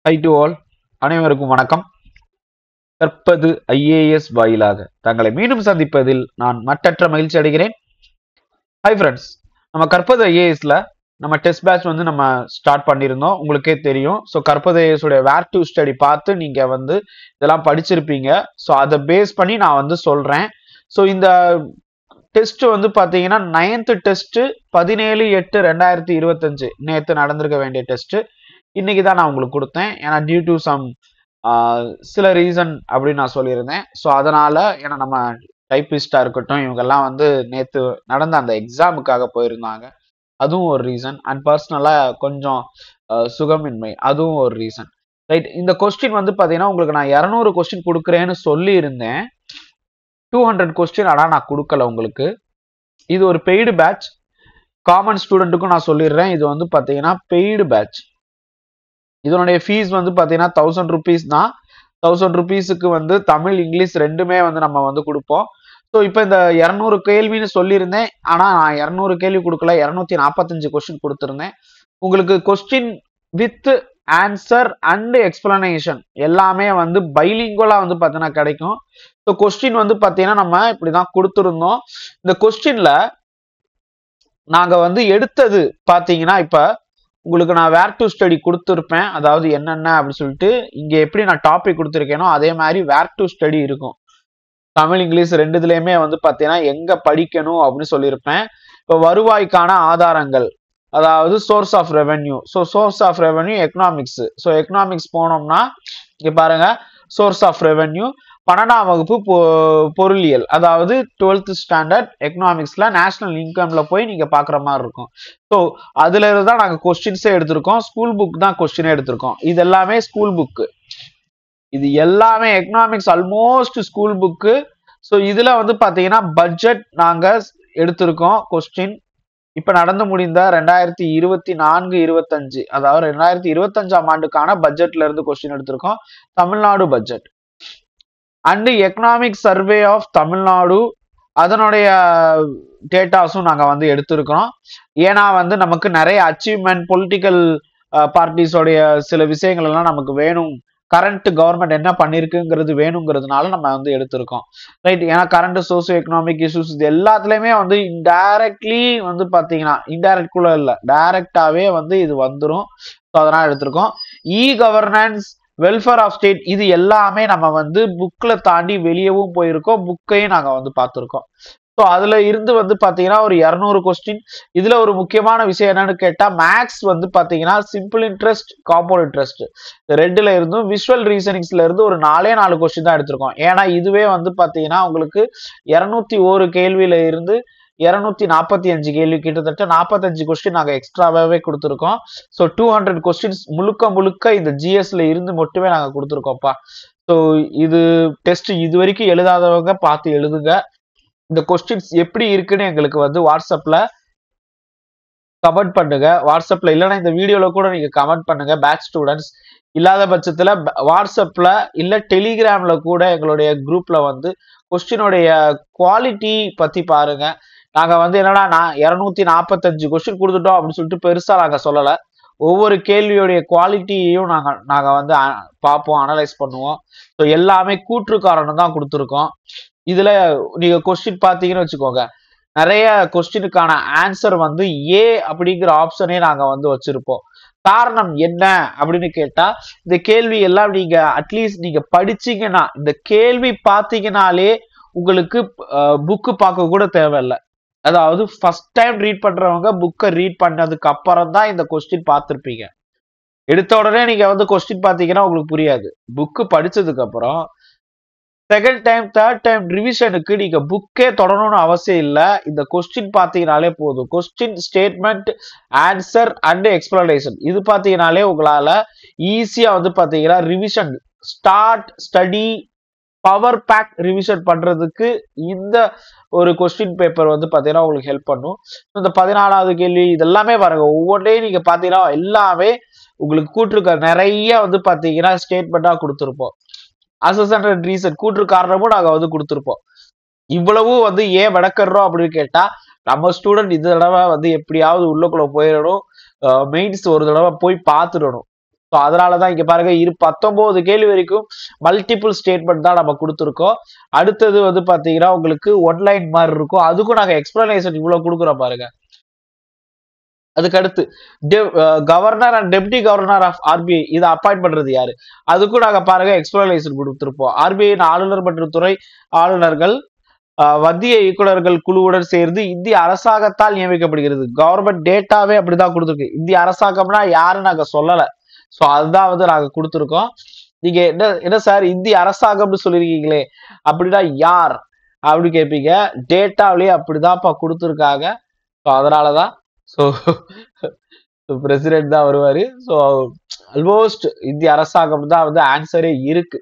High to all, அனைவருக்கும் வணக்கம். கற்பது ஐஏஎஸ் வாயிலாக தங்களை மீண்டும் சந்திப்பதில் நான் மட்டற்ற மகிழ்ச்சி அடைகிறேன். ஹை ஃப்ரெண்ட்ஸ், நம்ம கற்பது ஐஏஎஸ்ல நம்ம டெஸ்ட் பேட்ச் நம்ம ஸ்டார்ட் பண்ணியிருந்தோம், உங்களுக்கே தெரியும். ஸோ கற்பது ஐஏஎஸ் உடைய வேர் டு ஸ்டடி பார்த்து நீங்க இதெல்லாம் படிச்சிருப்பீங்க. ஸோ அதை பேஸ் பண்ணி நான் சொல்றேன். ஸோ இந்த டெஸ்ட் பாத்தீங்கன்னா 9th டெஸ்ட் 17/8/2025 நேற்று நடந்திருக்க வேண்டிய டெஸ்ட் இன்னைக்கு தான் நான் உங்களுக்கு கொடுத்தேன். ஏன்னா டியூ டு சம் சில ரீசன் அப்படின்னு நான் சொல்லியிருந்தேன். ஸோ அதனால ஏன்னா நம்ம டைப்பிஸ்டா இருக்கட்டும், இவங்கெல்லாம் நேற்று நடந்த அந்த எக்ஸாமுக்காக போயிருந்தாங்க, அதுவும் ஒரு ரீசன். அண்ட் பர்சனலா கொஞ்சம் சுகமின்மை, அதுவும் ஒரு ரீசன். ரைட். இந்த கொஸ்டின் பாத்தீங்கன்னா உங்களுக்கு நான் 200 கொஸ்டின் கொடுக்குறேன்னு சொல்லி இருந்தேன். 200 கொஸ்டின் ஆனால் நான் கொடுக்கல உங்களுக்கு. இது ஒரு பெய்டு பேட்ச். காமன் ஸ்டூடெண்ட்டுக்கும் நான் சொல்லிடுறேன், இது பாத்தீங்கன்னா பெய்டு பேட்ச். இதனுடைய ஃபீஸ் பாத்தீங்கன்னா 1000 rupees தான். 1000 rupeesக்கு தமிழ் இங்கிலீஷ் ரெண்டுமே நம்ம கொடுப்போம். ஸோ இப்போ இந்த 200 கேள்வின்னு சொல்லியிருந்தேன், ஆனா நான் 200 கேள்வி கொடுக்கல, 245 கொஸ்டின் கொடுத்துருந்தேன். உங்களுக்கு question with answer and explanation எல்லாமே பைலிங்குவலா பாத்தீங்கன்னா கிடைக்கும். ஸோ கொஸ்டின் பாத்தீங்கன்னா நம்ம இப்படிதான் கொடுத்துருந்தோம். இந்த கொஸ்டின்ல நாங்க எடுத்தது பாத்தீங்கன்னா இப்ப உங்களுக்கு நான் வேர் டு ஸ்டடி கொடுத்துருப்பேன். அதாவது என்னென்ன அப்படின்னு சொல்லிட்டு இங்க எப்படி நான் டாபிக் கொடுத்துருக்கேனோ அதே மாதிரி வேர் டு ஸ்டடி இருக்கும். தமிழ் இங்கிலீஷ் ரெண்டுதுலயுமே பாத்தீங்கன்னா எங்க படிக்கணும் அப்படின்னு சொல்லியிருப்பேன். இப்போ வருவாய்க்கான ஆதாரங்கள், அதாவது source of revenue. So source of revenue economics. So economics போனோம்னா இங்க பாருங்க, சோர்ஸ் ஆஃப் ரெவென்யூ 12ஆம் வகுப்பு பொருளியல், அதாவது 12th ஸ்டாண்டர்ட் எக்கனாமிக்ஸ்ல நேஷனல் இன்கம்ல போய் நீங்க பாக்குற மாதிரி இருக்கும். ஸோ அதுல இருந்துதான் நாங்க கொஸ்டின்ஸே எடுத்திருக்கோம். ஸ்கூல் புக் தான் கொஸ்டினே எடுத்திருக்கோம். இது எல்லாமே ஸ்கூல் புக்கு. இது எல்லாமே economics almost school book. So இதுல பாத்தீங்கன்னா பட்ஜெட் நாங்க எடுத்திருக்கோம் கொஸ்டின். இப்ப நடந்து முடிந்த 2024-25, அதாவது 2025ஆம் ஆண்டுக்கான பட்ஜெட்ல இருந்து கொஸ்டின் எடுத்திருக்கோம். Tamil Nadu budget and economic survey of Tamil Nadu, அதனுடைய டேட்டாஸும் நாங்க எடுத்திருக்கிறோம். ஏன்னா நமக்கு நிறைய அச்சீவ்மெண்ட், பொலிட்டிக்கல் பார்ட்டிஸோடைய சில விஷயங்கள் எல்லாம் நமக்கு வேணும், கரண்ட் கவர்மெண்ட் என்ன பண்ணிருக்குங்கிறது வேணுங்கிறதுனால நம்ம எடுத்திருக்கோம். ரைட். ஏன்னா கரண்ட் சோசியோ எக்கனாமிக் இஷ்யூஸ் இது எல்லாத்துலயுமே இன்டைரக்ட்லி பாத்தீங்கன்னா, இன்டைரக்ட் கூட இல்ல, டைரக்டாவே இது வந்துடும். ஸோ அதனால எடுத்திருக்கோம். E governance, welfare of state, இது எல்லாமே நம்ம புக்ல தாண்டி வெளியவும் போயிருக்கோம், புக்கையும் நாங்க பார்த்திருக்கோம். ஸோ அதுல இருந்து பாத்தீங்கன்னா ஒரு 200 கொஸ்டின். இதுல ஒரு முக்கியமான விஷயம் என்னன்னு கேட்டா, மேக்ஸ் பாத்தீங்கன்னா சிம்பிள் இன்ட்ரெஸ்ட், காம்பவுண்ட் இன்ட்ரெஸ்ட் ரெண்டுல இருந்தும் விஷுவல் ரீசனிங்ஸ்ல இருந்து ஒரு 4 கொஸ்டின் தான் எடுத்திருக்கோம். ஏன்னா இதுவே பாத்தீங்கன்னா உங்களுக்கு 201 கேள்வியில இருந்து 245 கேள்வி, கிட்டத்தட்ட 45 கொஸ்டின் நாங்க எக்ஸ்ட்ராவே கொடுத்துருக்கோம். ஸோ 200 கொஸ்டின்ஸ் முழுக்க இந்த ஜிஎஸ்ல இருந்து மட்டுமே நாங்க கொடுத்துருக்கோம்ப்பா. ஸோ இது டெஸ்ட் இது வரைக்கும் எழுதாதவங்க பார்த்து எழுதுங்க. இந்த கொஸ்டின்ஸ் எப்படி இருக்குன்னு எங்களுக்கு வாட்ஸ்அப்ல கமெண்ட் பண்ணுங்க. வாட்ஸ்அப்ல இல்லைன்னா இந்த வீடியோல கூட நீங்க கமெண்ட் பண்ணுங்க. பேட்ச் ஸ்டூடெண்ட்ஸ் இல்லாத பட்சத்துல வாட்ஸ்அப்ல இல்ல டெலிகிராம்ல கூட எங்களுடைய குரூப்ல கொஸ்டினுடைய குவாலிட்டி பத்தி பாருங்க. நாங்க என்னன்னா 245 கொஸ்டின் கொடுத்துட்டோம் அப்படின்னு சொல்லிட்டு பெருசா நாங்க சொல்லல. ஒவ்வொரு கேள்வியுடைய குவாலிட்டியையும் நாங்க பார்ப்போம், அனலைஸ் பண்ணுவோம். ஸோ எல்லாமே கூற்று காரணம் தான் கொடுத்துருக்கோம். இதுல நீங்க கொஸ்டின் பாத்தீங்கன்னு வச்சுக்கோங்க, நிறைய கொஸ்டினுக்கான ஆன்சர் ஏ அப்படிங்கிற ஆப்ஷனே நாங்க வச்சிருப்போம். காரணம் என்ன அப்படின்னு கேட்டா, இந்த கேள்வி எல்லாம் நீங்க அட்லீஸ்ட் நீங்க படிச்சீங்கன்னா, இந்த கேள்வி பாத்தீங்கன்னாலே உங்களுக்கு புக்கு பார்க்க கூட தேவையில்லை. அதாவது ஃபர்ஸ்ட் டைம் ரீட் பண்றவங்க புக்கை ரீட் பண்ணதுக்கு அப்புறம் தான் இந்த கொஸ்டின் பார்த்துருப்பீங்க. எடுத்த உடனே நீங்க கொஸ்டின் பாத்தீங்கன்னா உங்களுக்கு புரியாது. புக்கு படிச்சதுக்கு அப்புறம் செகண்ட் டைம், தேர்ட் டைம் ரிவிஷனுக்கு நீங்க புக்கே தொடரணும்னு அவசியம் இல்லை. இந்த கொஸ்டின் பாத்தீங்கன்னாலே போதும். Question, statement, answer and explanation இது பாத்தீங்கன்னாலே உங்களால ஈஸியா பாத்தீங்கன்னா revision, start study, power pack revision பண்றதுக்கு இந்த ஒரு கொஸ்டின் பேப்பர் பாத்தீங்கன்னா உங்களுக்கு ஹெல்ப் பண்ணும். இந்த 14வது கேள்வி இதெல்லாமே பாருங்க, ஒவ்வொன்றையும் நீங்க பாத்தீங்கன்னா எல்லாமே உங்களுக்கு கூற்றுக்க நிறைய பாத்தீங்கன்னா ஸ்டேட்மெண்டா கொடுத்துருப்போம். அசஸ் அண்ட் ரீசன், கூற்று காரணமும் நாங்க கொடுத்துருப்போம். இவ்வளவு ஏன் விளக்குறோம் அப்படின்னு கேட்டா, நம்ம ஸ்டூடெண்ட் இந்த தடவை எப்படியாவது உள்ளக்குள்ள போயிடணும், மெயின்ஸ் ஒரு தடவை போய் பார்த்துடணும். ஸோ அதனாலதான் இங்க பாருங்க 19 கேள்வி வரைக்கும் மல்டிபிள் ஸ்டேட்மெண்ட் தான் நம்ம கொடுத்துருக்கோம். அடுத்தது வந்து பாத்தீங்கன்னா உங்களுக்கு ஒன்லைன் மாதிரி இருக்கும். அதுக்கும் நாங்க எக்ஸ்பிளனேஷன் இவ்வளவு கொடுக்குறோம் பாருங்க. அதுக்கு அடுத்து governor and deputy governor of RBI இதை அப்பாயிண்ட் பண்றது யாரு, அதுக்கும் நாங்க பாருங்க எக்ஸ்பிளனேஷன் கொடுத்துருப்போம். ஆர்பிஐ ஆளுநர் மற்றும் துறை ஆளுநர்கள் மத்திய இயக்குநர்கள் குழுவுடன் சேர்ந்து இந்திய அரசாங்கத்தால் நியமிக்கப்படுகிறது. கவர்மெண்ட் டேட்டாவே அப்படிதான் கொடுத்துருக்கு. இந்திய அரசாங்கம்னா யாருன்னு நாங்க சொல்லல. சோ அதுதான் வந்து நாங்க கொடுத்துருக்கோம். நீங்க என்ன சார் இந்திய அரசாங்கம்னு சொல்லிருக்கீங்களே, அப்படின்னா யார் அப்படி கேட்பீங்க. டேட்டாவிலேயே அப்படிதான்ப்பா கொடுத்துருக்காங்க. ஸோ அதனாலதான் ஸோ பிரசிடென்ட் தான் வருவாரு. ஸோ ஆல்மோஸ்ட் இந்திய அரசாங்கம் தான் வந்து ஆன்சரே இருக்கு.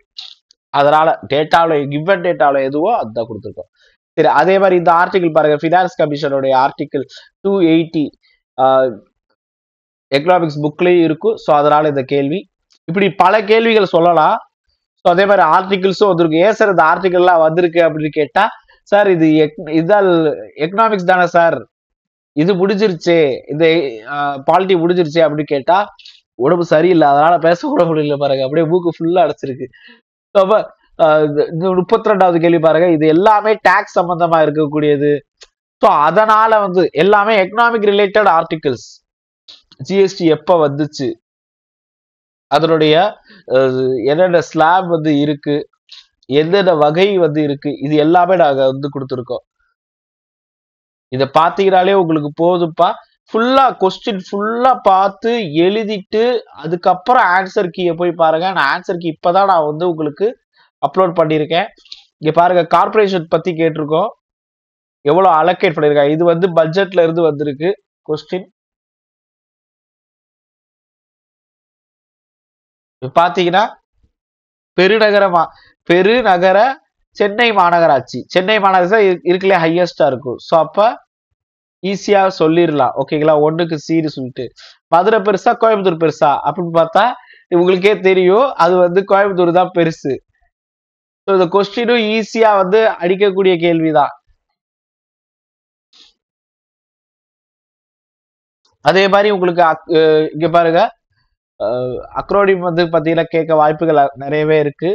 அதனால டேட்டாவில் கிவன் டேட்டாவில் எதுவோ அதுதான் கொடுத்துருக்கோம். சரி, அதே மாதிரி இந்த ஆர்டிகிள் பாருங்க, ஃபினான்ஸ் கமிஷனுடைய ஆர்டிகிள் 280 எக்கனாமிக்ஸ் புக்லயும் இருக்கும். ஸோ அதனால இந்த கேள்வி இப்படி பல கேள்விகள் சொல்லலாம். ஸோ அதே மாதிரி ஆர்டிகிள்ஸும் வந்திருக்கு. ஏன் சார் இந்த ஆர்டிகிள்லாம் வந்திருக்கு அப்படின்னு கேட்டா, சார் இது இதால் எக்கனாமிக்ஸ் தானே சார், இது முடிஞ்சிருச்சு, இந்த பாலிட்டி முடிஞ்சிருச்சு அப்படின்னு கேட்டா உடம்பு சரியில்லை, அதனால பேசக்கூட முடியல பாருங்க, அப்படியே மூக்கு ஃபுல்லா அடைச்சிருக்கு. அப்ப 32வது கேள்வி பாருங்க, இது எல்லாமே டாக்ஸ் சம்பந்தமா இருக்கக்கூடியது. ஸோ அதனால வந்து எல்லாமே எக்கனாமிக் ரிலேட்டட் ஆர்டிகிள்ஸ். ஜிஎஸ்டி எப்ப வந்துச்சு, அதனுடைய என்னென்ன ஸ்லாப் வந்து இருக்கு, எந்தெந்த வகை வந்து இருக்கு, இது எல்லாமே நாங்க வந்து கொடுத்துருக்கோம். இதை பாத்தீங்கன்னாலே உங்களுக்கு போதும்பா. ஃபுல்லா கொஸ்டின் ஃபுல்லா பார்த்து எழுதிட்டு அதுக்கப்புறம் ஆன்சர் கீயை போய் பாருங்க. நான் ஆன்சர் கீ இப்பதான் நான் வந்து உங்களுக்கு அப்லோட் பண்ணியிருக்கேன். இங்க பாருங்க, கார்பரேஷன் பத்தி கேட்டிருக்கோம், எவ்வளவு அலோகேட் பண்ணிருக்காங்க. இது வந்து பட்ஜெட்ல இருந்து வந்திருக்கு கொஸ்டின். பாத்தீங்கன்னா பெருநகர சென்னை மாநகராட்சி, சென்னை மாநகராட்சி இருக்குல்ல ஹையஸ்டா இருக்கும். ஸோ அப்ப ஈஸியா சொல்லிடலாம். ஓகேங்களா, 1க்கு சீடு சொல்லிட்டு மதுரை பெருசா கோயம்புத்தூர் பெருசா அப்படின்னு பார்த்தா உங்களுக்கே தெரியும், அது வந்து கோயம்புத்தூர் தான் பெருசு. இந்த கொஸ்டினும் ஈஸியா வந்து அடிக்கக்கூடிய கேள்விதான். அதே மாதிரி உங்களுக்கு இங்க பாருங்க, அக்ரோனிம் வந்து பாத்தீங்கன்னா கேட்க வாய்ப்புகள் நிறையவே இருக்கு.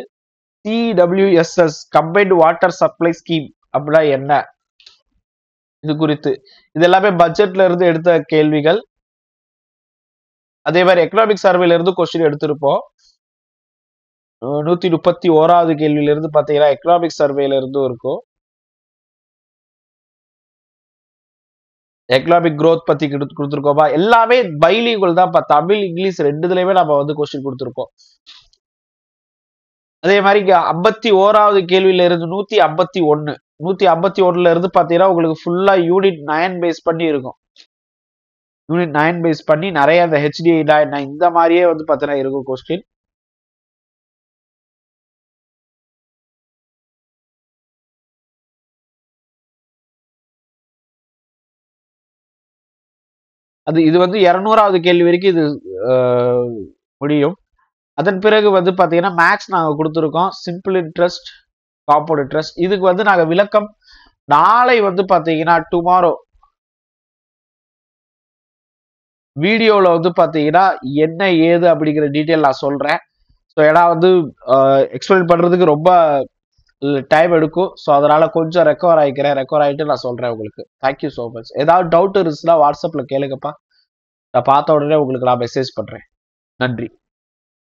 CWSS combined water supply scheme அப்படின்னா என்ன, இது குறித்து இது எல்லாமே பட்ஜெட்ல இருந்து எடுத்த கேள்விகள். அதே மாதிரி எக்கனாமிக் சர்வேல இருந்து கொஸ்டின் எடுத்திருப்போம். 131வது கேள்வியில இருந்து பாத்தீங்கன்னா எக்கனாமிக் சர்வேல இருந்தும் இருக்கும். எக்கனாமிக் growth பத்தி கொடுத்துருக்கோமா, எல்லாமே பைலிங்குவல் தான். தமிழ் இங்கிலீஷ் ரெண்டுலயுமே நம்ம வந்து கொஸ்டின் கொடுத்துருக்கோம். அதே மாதிரி 51வது கேள்வியில இருந்து 151ல இருந்து பாத்தீங்கன்னா உங்களுக்கு ஃபுல்லா யூனிட் 9 பேஸ் பண்ணி இருக்கும். யூனிட் 9 பேஸ் பண்ணி நிறைய அந்த HDI இந்த மாதிரியே வந்து பாத்தீங்கன்னா இருக்கும் கொஸ்டின். இது வந்து 200வது கேள்வி வரைக்கும் இது முடியும். அதன் பிறகு வந்து பாத்தீங்கன்னா மேக்ஸ் நாங்க கொடுத்துருக்கோம். Simple interest, compound interest. இதுக்கு வந்து நாங்க விளக்கம் நாளை வந்து பாத்தீங்கன்னா டுமாரோ வீடியோல வந்து பாத்தீங்கன்னா என்ன ஏது அப்படிங்கிற டீட்டெயில் நான் சொல்றேன். ஸோ ஏன்னா வந்து எக்ஸ்பிளைன் பண்றதுக்கு ரொம்ப டைம் எடுக்கும். ஸோ அதனால கொஞ்சம் ரெக்கவர் ஆகிட்டு நான் சொல்றேன் உங்களுக்கு. Thank you so much. ஏதாவது டவுட் இருந்துச்சுன்னா வாட்ஸ்அப்ல கேளுங்கப்பா, நான் பார்த்த உடனே உங்களுக்கு நான் மெசேஜ் பண்றேன். நன்றி.